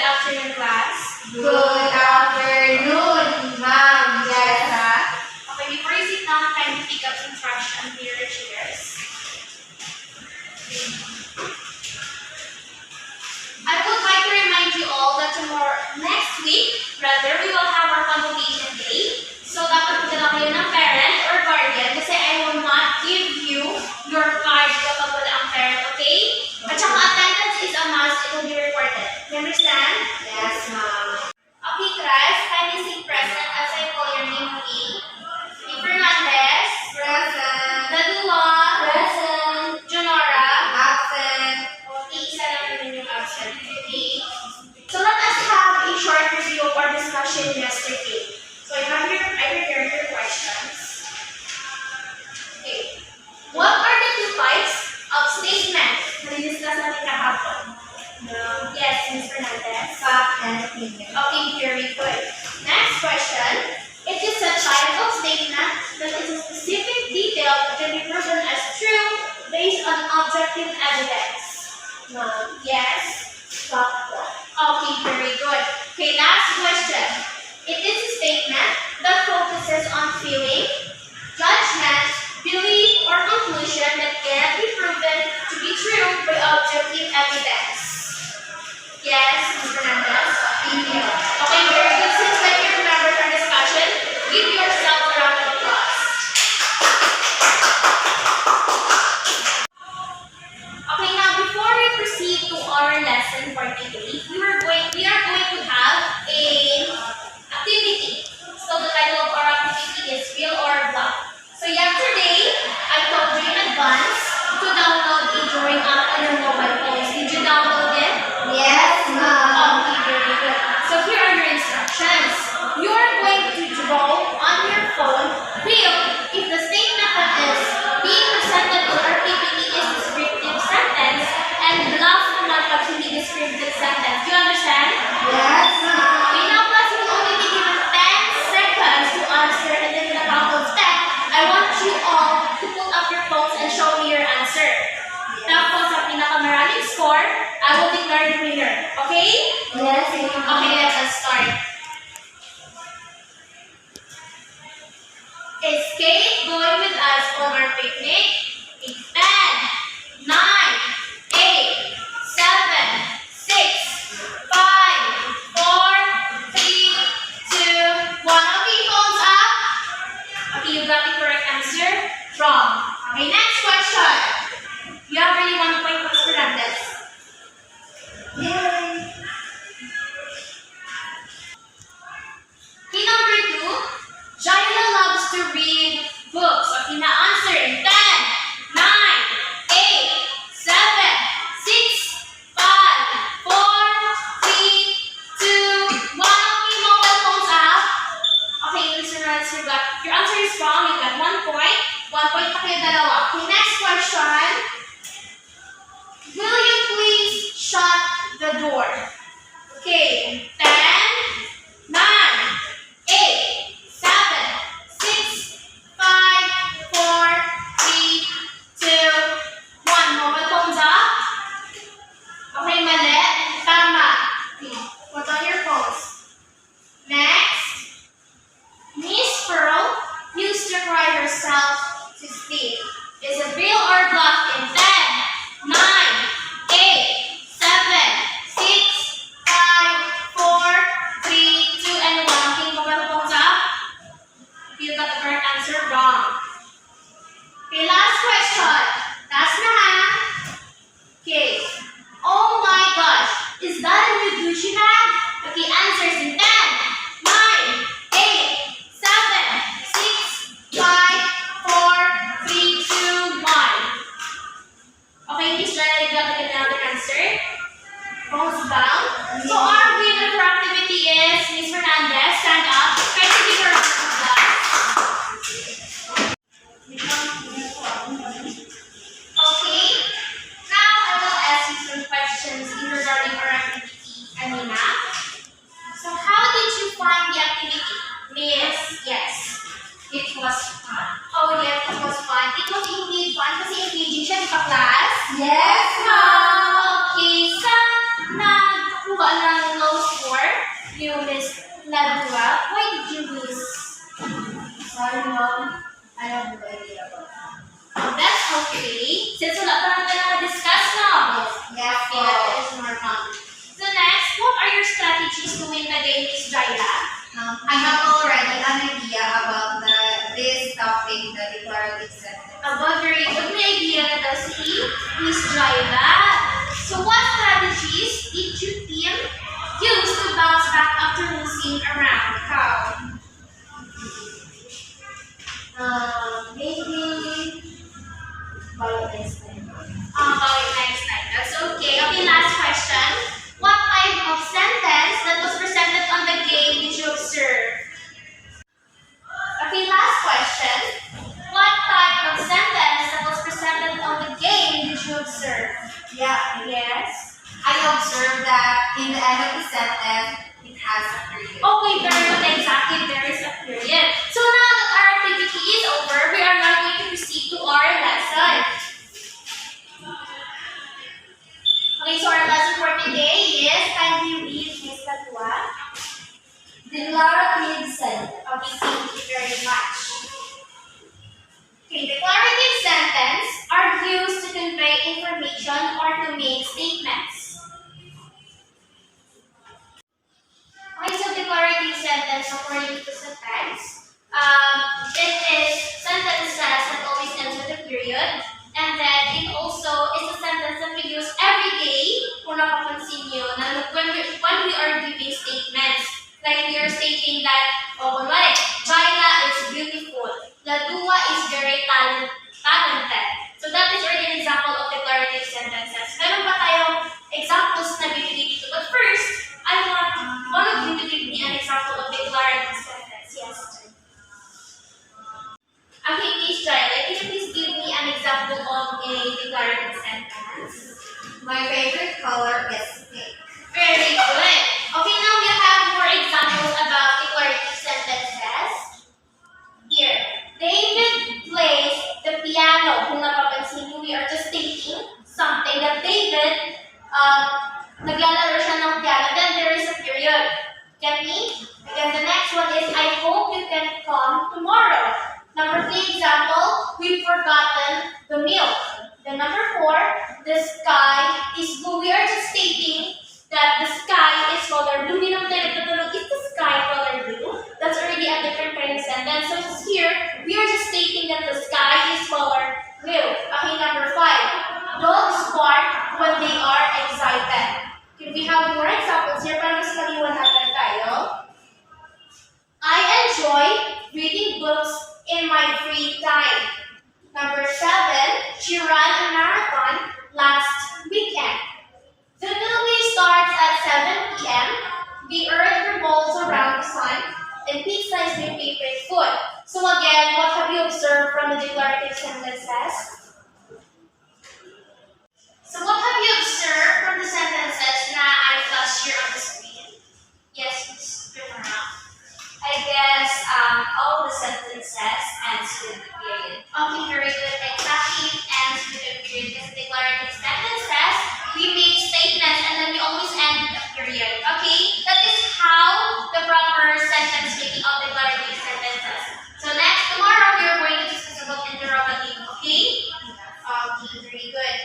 afternoon, class. Good afternoon, Ma'am Jessa. Okay, before you sit down, kindly pick up some trash and clear the chairs. I would like to remind you all that next week, we will have our convocation day. So, dapat magdala kayo ng parent or guardian kasi I will not give you your card kapag wala ang parent, okay? At saka attendance is a must, it will be recorded. You understand? Yes, Ma'am. Okay, class, kindly sing present as I call your name, okay? Fernandez, Present. Dadua, Present. Junora, Absent. okay, isa lang naman yung absent, okay? So let us have a short review of our discussion yesterday. So I prepared your questions. Okay. What are the two types of statements na discuss natin kahapon? Yes, Ms. Fernandez. Fact and opinion. Okay, very good. Next question. It is a type of statement that is a specific detail that can be proven as true based on objective evidence. Yes. Fact. Okay, very good. Okay, last question. It is a statement that focuses on feeling, judgment, belief, or conclusion that cannot be proven to be true by objective evidence. Yes, Ms. Fernandez? Opinion. Okay, very good. Since I can remember our discussion, give yourself a round of applause. Okay, now before we proceed to our lesson for today, we are going to have a activity. So the title of our activity is real or bluff. So yesterday, I told you in advance to download a drawing app on your mobile phones. Did you download it? Yes, Ma'am. Okay, very good. So here are your instructions. You are going to draw on your phone real if the statement that is being presented in our PPT is descriptive sentence and bluff naman pag hindi descriptive sentence. Do you understand? Yes, Ma'am. Okay, now class, you will only be given 10 seconds to answer, and then in the count of 10, I want you all to pull up your phones and show me your answer. Tapos sa pinakamaraming score, I will declare the winner. Okay? Yes, Ma'am. Okay, let us start. Is Kate going with us on our picnic? In 10, 9, 8, 7, 6, 5, 4, 3, 2, 1. Okay, phones up. Okay, you got the correct answer. Wrong. Okay, next question. You have really 1 point for Fernandez. Yay. Okay, number 2. Jaila loves to read books. Okay, na answer in 10, 9, 8, 7, 6, 5, 4, 3, 2, 1. Okay, mobile phones up. Okay, Mr. Rance, your answer is wrong. You got 1 point. 1 point pa kayo dalawa. Okay, next question. Will you please shut the door? Okay, 10, 9, 8, 7, 6, 5, 4, 3, 2, 1. Mobile phones up. Okay, mali. Tama. Okay, put on your phones. Next. Miss Pearl used to cry herself to sleep. Is it real or bluff? In 10, 9, 8, 7, 6, 5, 4, 3, 2, and 1. Okay, mobile phones up. You got the correct answer. Wrong. Okay, last question. Last na ha. Okay. Oh my gosh. Is that a new Gucci bag? Okay, answers in 10, 9, 8, 7, 6, 5, 4, 3, 2, 1. Okay, Miss Jana, you got another answer. Phones down. So our winner for activity is Miss Fernandez. Stand up. Try to give her a round of applause. Okay. Now I will ask you some questions regarding our activity, Anina. So how did you find the activity? Miss, yes. It was fun. Oh yes, it was fun. It was indeed fun kasi engaging siya, di ba, class? Yes, Ma'am. Okay, saan nagkuha ng notes you, Miss Ladua. Why did you miss? Sorry, Mom. I have no idea about that. Oh, that's okay. Since wala pa naman tayo discuss now. Yes, Okay, that is more fun. So next, what are your strategies to win the game, Miss Jaila? I have already an idea about this topic, the declarative sentence. About very good may idea na daw si Miss Jaila. So what strategies did your team use to bounce back after losing a round? How? Maybe follow next time. About it next time. That's okay. Okay, last question. What type of sentence that was presented on the game did you observe? Okay, last question. What type of sentence that was presented on the game did you observe? Yeah, Yes. I observed that in the end of the sentence, it has a period. Okay, very good. Exactly. There is a period. So now that our activity is over, we are now going to proceed to our lesson. Okay, so our lesson for today is, can you read Miss Ladua? Declarative sentence. Okay, thank you very much. Okay, declarative sentences are used to convey information or to make statements. Okay, so declarative sentence, according to the text, it is sentences that always ends with a period, and then it also is a sentence that we use every day kung napapansin nyo, na when we are giving statements. Like we are stating that, oh, kunwari, Jaila is beautiful, Ladua is very talented. So that is already an example of declarative sentences. Meron pa tayong examples na bibigay dito. But first, I want one of you to give me an example of declarative sentence. Yes. Okay, Miss Jaila, can you please give me an example of a declarative sentence? My favorite color is pink. Very good. Okay, now we have more examples about declarative sentences. Here, David plays the piano. Kung napapansin niyo, we are just stating something that David, naglalaro siya ng piano. Then there is a period. Get me? Then the next one is, I hope you can come tomorrow. Number 3 example, we've forgotten the milk. Then number 4, the sky is blue. We are just stating that the sky is color blue. Hindi naman tayo nagtatulog, is the sky color blue? That's already a different kind of sentence. So here, we are just stating that the sky is color blue. Okay, number 5. Dogs bark when they are excited. Okay, we have more examples here para mas maliwanagan tayo. I enjoy reading books in my free time. Number 7. She ran a marathon last weekend. The movie starts at 7 p.m. The earth revolves around the sun, and pizza is my favorite food. So again, what have you observed from the declarative sentences? So what have you observed from the sentences na I flash here on the screen? Yes, Ms. Primera. I guess all the sentences ends with the period. Okay, very good. Exactly, ends with a period. Because declarative sentences, we make statements and then we always end with a period. Okay, that is how the proper sentence making of declarative sentences. So next, tomorrow we are going to discuss about interrogative. Okay? Okay, very good.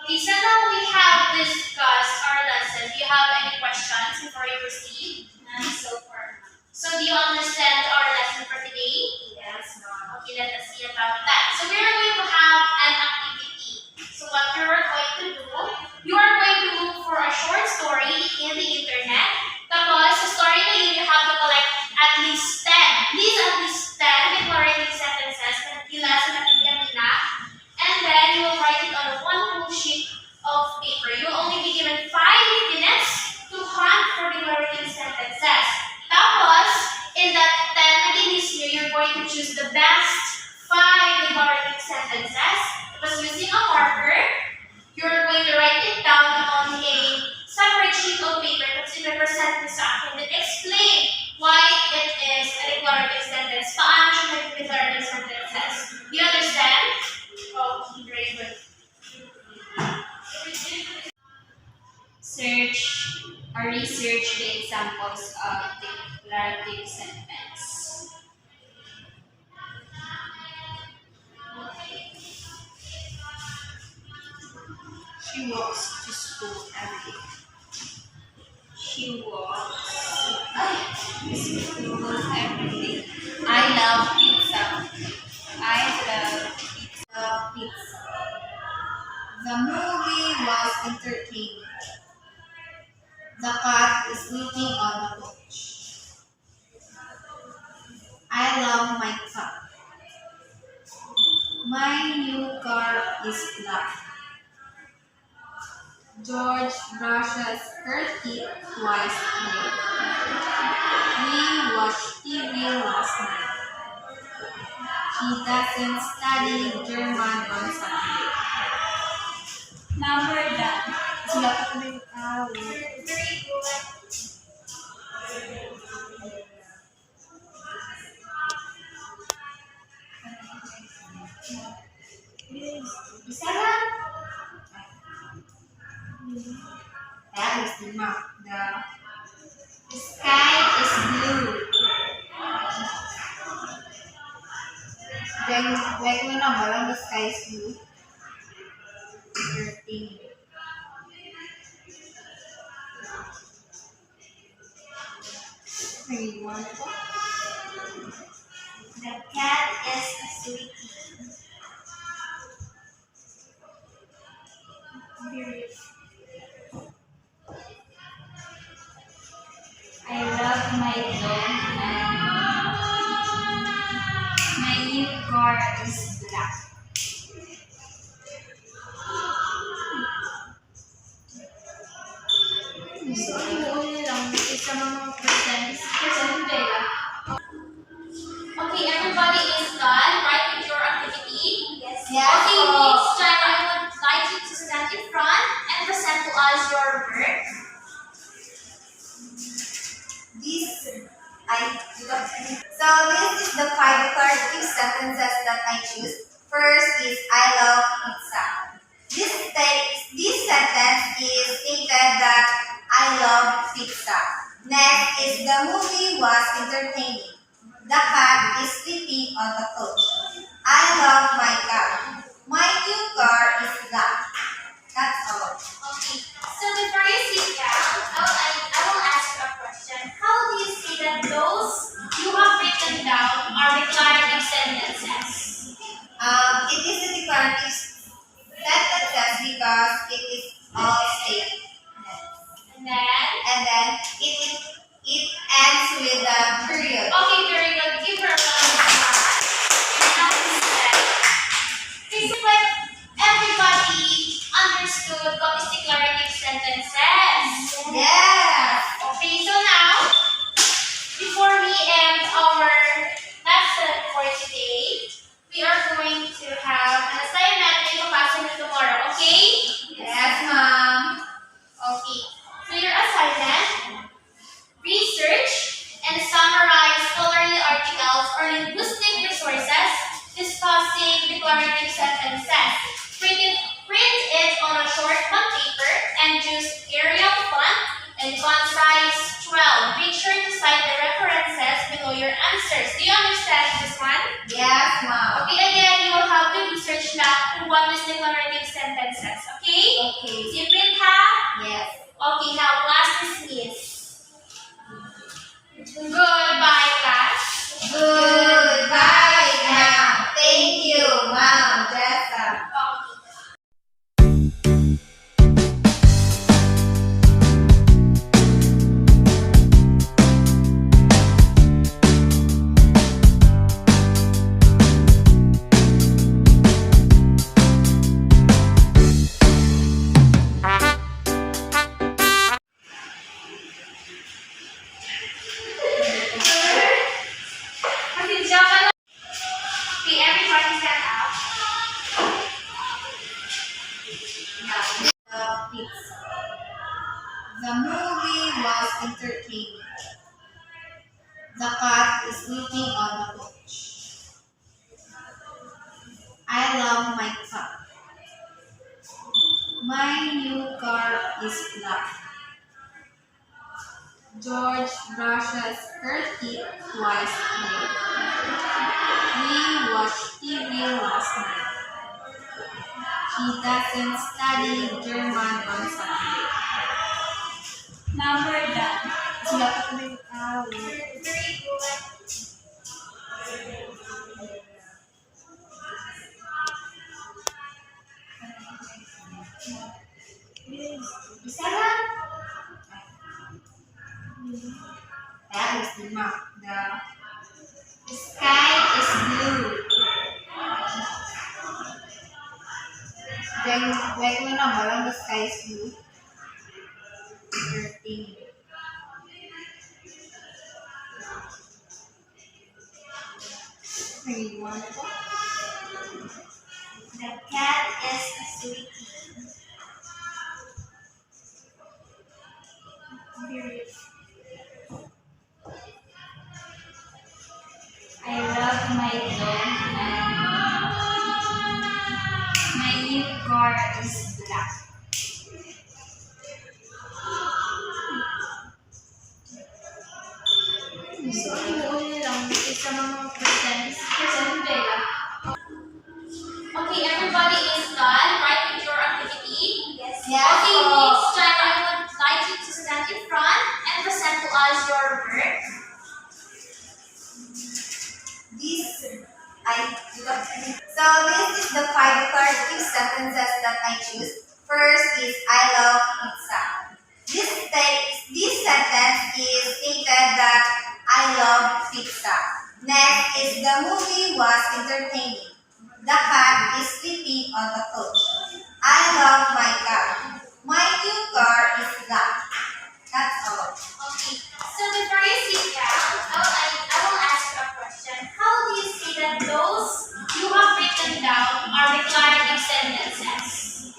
Okay, so now we have discussed our lesson. Do you have any questions before we proceed? None so far. So do you understand our lesson for today? Yes, Mom. Okay, let us see about that. So we are going to have an activity. So what you are going to do, you are going to look for a short story in the internet. Tapos, sa story na yun, you have to collect at least 10. These at least 10 declarative sentences na lesson natin kanina. And then, you will write it on one whole sheet of paper. You will only be given 5 minutes to hunt for declarative sentences. Tapos, in that 10 minutes, you're going to choose the best 5 declarative sentences. Tapos, using a marker, you're going to write it down on a separate sheet of paper. Tapos, i-represent mo sa akin. Then, explain why it is a declarative sentence. Paano siya nag-declarative sentences? Do you understand? Okay, very good. Search or research the examples of declarative sentence. She walks to school every day. She walks to school every day. I love pizza. I love pizza. The movie was entertaining. The cat is sleeping on the couch. I love my cat. My new car is black. George brushes her teeth twice a day. We watched TV last night. She doesn't study German on Sunday. Number done. Sila pa kami Very good. Isa lang. That is the map. The sky is blue. Then, like mo na ba lang, the sky is blue? 13. Maybe one of them. The cat is sleeping. I love my dog. My new car is black. So, inuuli lang. Isa mga present Bella. Okay, everybody is done, right, with your activity? Yes. Okay, next time I would like you to stand in front and present to us your work. So this is the 5 declarative sentences that I choose. First is I love pizza. This sentence is stated that I love pizza. Next is the movie was entertaining. The cat is sleeping on the couch. I love my car. My new car is black. That's all. Okay, so before you sit down, I will ask you a question. How do you say that those you have written down are declarative sentences? It is a declarative sentences because it is all statements. And then, And then it ends with a period. okay, very good. Give her a round of applause. And now instead, this is like everybody understood what is declarative sentences. Yes. Okay, so now, before we end our lesson for today, we are going to have an assignment in classroom tomorrow, okay? Yes, ma'am. Okay. So your assignment, research and summarize scholarly articles or linguistic resources discussing declarative sentences. Print it on a short bond paper and use Arial font and font size 12. Make sure to cite the references below your answers. Do you understand this one? Yes, ma'am. Okay, again, you will have to research that what is declarative sentences. Okay? Okay. So you print ha? Yes. Okay, now class dismissed. Goodbye, class. Goodbye, ma'am. Thank you, ma'am. Jessa. Okay. Okay, everybody stand up. The pizza. The movie was entertaining. The cat is sleeping on the couch. I love my cat. My new car is black. George brushes her teeth twice a day. We watched TV last night. He doesn't study German on Saturday. Number done. Sulat ko na yung Very good. Isa lang. That is the map. The sky is blue. Then, like mo na malang the sky is blue. 13. Maybe one. The cat is a sweetie. I love my dog and my new car is black. So, iuuli lang. Isa mga percentile lang. Okay, everybody is done, right, with your activity? Yes. Okay, next time I would like you to stand in front and present to us your work. This is the 5 declarative sentences that I choose. First is I love pizza. This sentence is stated that I love pizza. Next is the movie was entertaining. The cat is sleeping on the couch. I love my car. My new car is black. That's all. Okay, so before you sit down, I will ask you a question. How do you see that those you have written down are declarative sentences?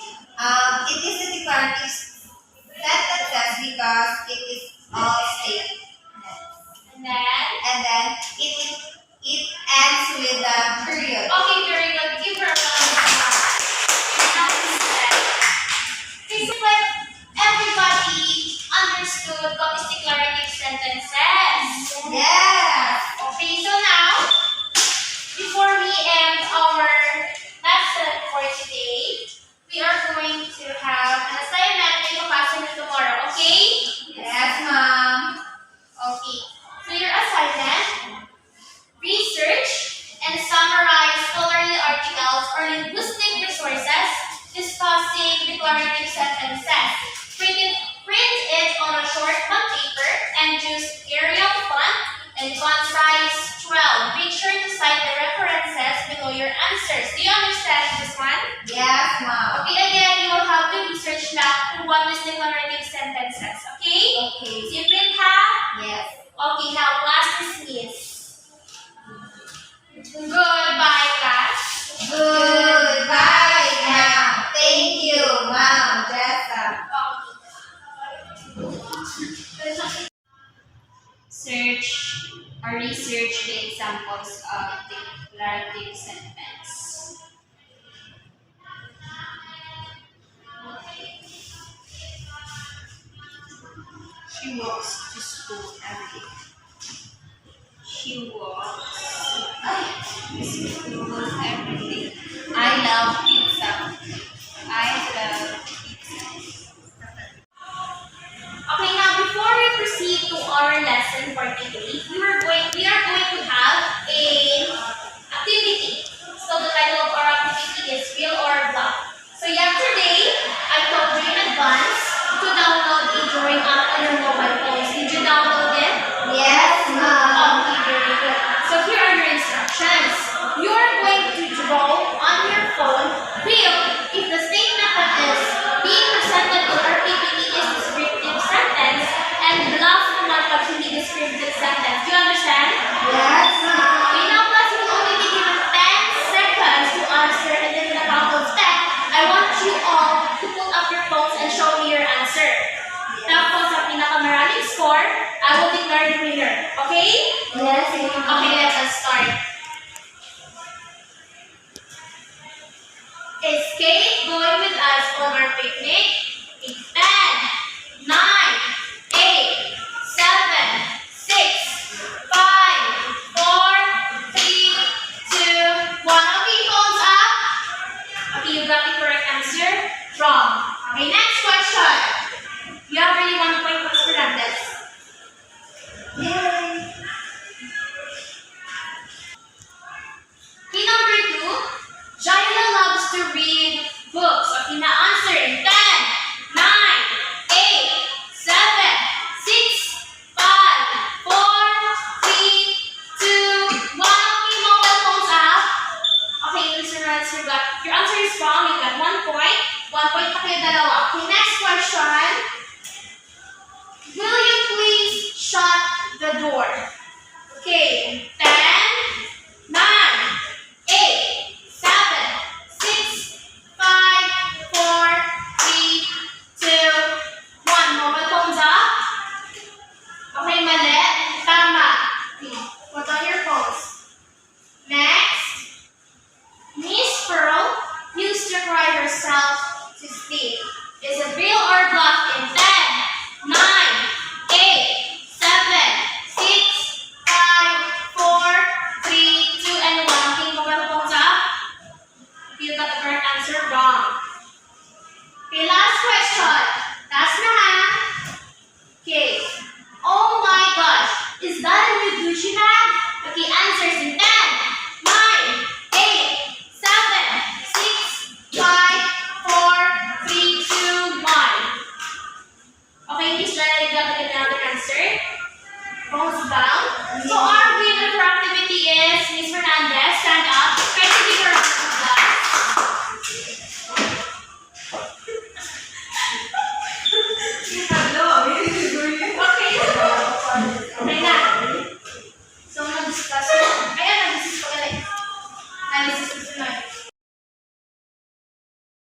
It is a declarative sentences because it is all statements. And then, It ends with a period. okay, very good. Give her a round of applause. Now listen. Okay, so like everybody understood what is declarative sentences. Yes. Okay, so now, before we end our lesson for today, we are going to have an assignment in the classroom tomorrow, okay? Yes, ma'am. Okay, so your assignment, research and summarize scholarly articles or linguistic resources discussing declarative sentences. Print it on a short bond paper and use Arial font and font size 12. Make sure to cite the references below your answers. Do you understand this one? Yes, ma'am. Okay, again, you will have to research now kung what is declarative sentences. Okay? Okay. So you print ha? Yes. Okay, now class dismissed. Goodbye, class. Goodbye now. Thank you, ma'am. Jessa. Search or research the examples of declarative sentence. She walks to school every day. She walks to school every day. I love pizza. I love pizza. Okay, now before we proceed to our lesson for today, we are going to have a activity. So the title of our activity is Real or Bluff. So yesterday, I told you in advance to download a drawing app on your mobile phones. Did you download it? Yes, ma'am. Okay, very good. So here are your instructions. You are going to draw on your phone real if the statement that is being presented in our PPT is descriptive sentence and bluff naman pag hindi descriptive sentence. Do you understand? Yes, ma'am. Okay, now class, you will only be given 10 seconds to answer and then in a count of 10, I want you all to pull up your phones and show me your answer. Tapos sa pinakamaraming score, I will declare the winner. Okay? Yes, Okay,